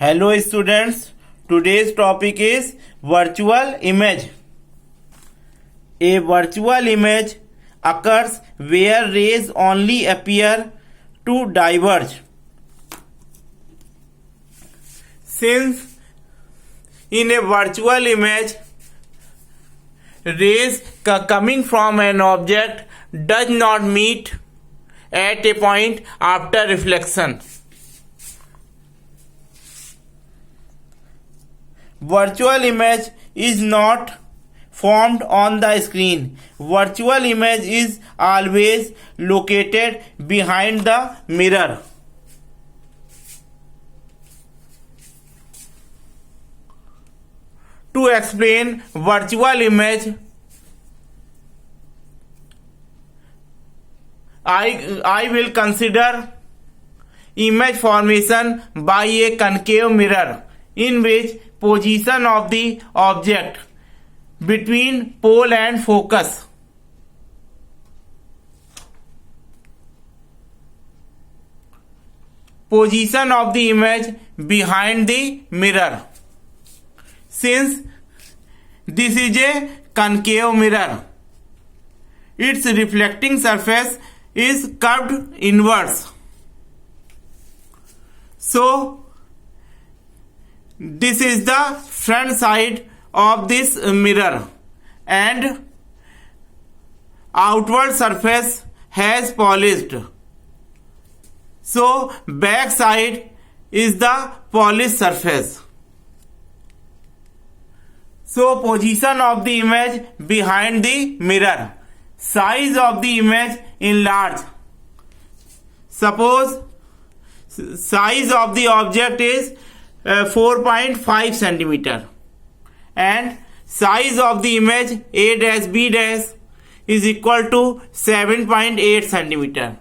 Hello students, today's topic is virtual image. A virtual image occurs where rays only appear to diverge. Since in a virtual image, rays coming from an object does not meet at a point after reflection. Virtual image is not formed on the screen. Virtual image is always located behind the mirror. To explain virtual image, I will consider image formation by a concave mirror in which position of the object between pole and focus position of the image behind the mirror. Since this is a concave mirror, its reflecting surface is curved inwards. So this is the front side of this mirror and outward surface has polished. So back side is the polished surface. So position of the image behind the mirror. Size of the image enlarged. Suppose size of the object is 4.5 centimeter and size of the image A-B- is equal to 7.8 centimeter.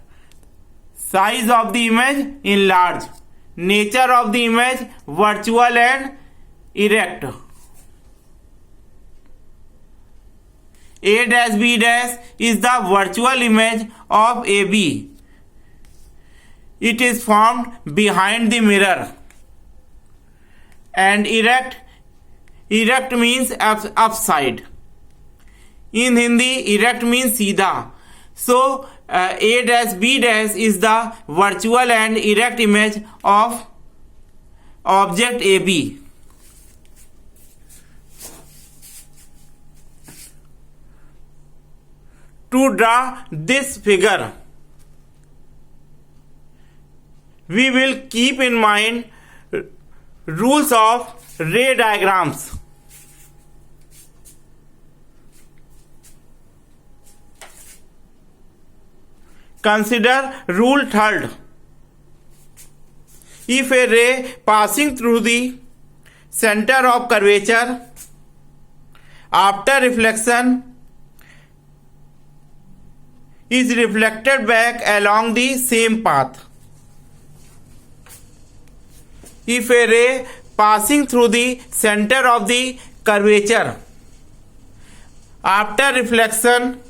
Size of the image enlarged. Nature of the image virtual and erect. A-B- is the virtual image of AB. It is formed behind the mirror. And erect means upside. In Hindi, erect means सीधा. So A-B- is the virtual and erect image of object AB. To draw this figure, we will keep in mind rules of ray diagrams. Consider rule third. If a ray passing through the center of curvature after reflection is reflected back along the same path. If a ray passing through the center of the curvature after reflection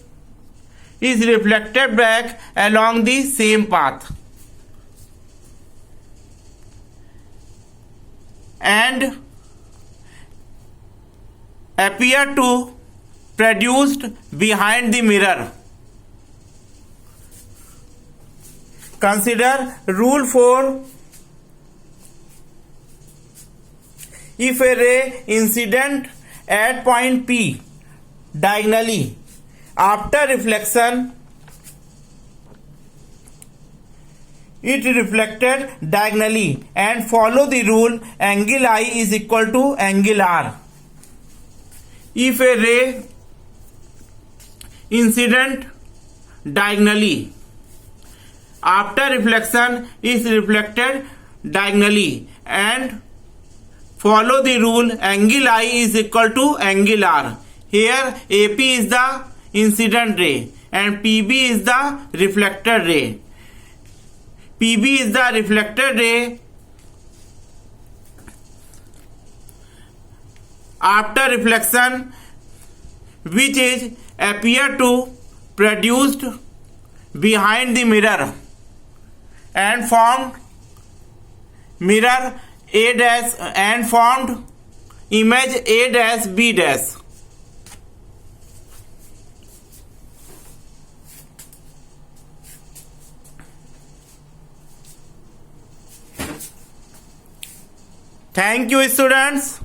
is reflected back along the same path and appear to produced behind the mirror. Consider rule 4. If a ray incident at point P diagonally after reflection, it reflected diagonally and follow the rule angle I is equal to angle R. If a ray incident diagonally after reflection is reflected diagonally and follow the rule angle I is equal to angle R. Here AP is the incident ray and PB is the reflected ray. PB is the reflected ray after reflection which is appear to produced behind the mirror and formed mirror A dash and formed image A dash B dash. Thank you, students.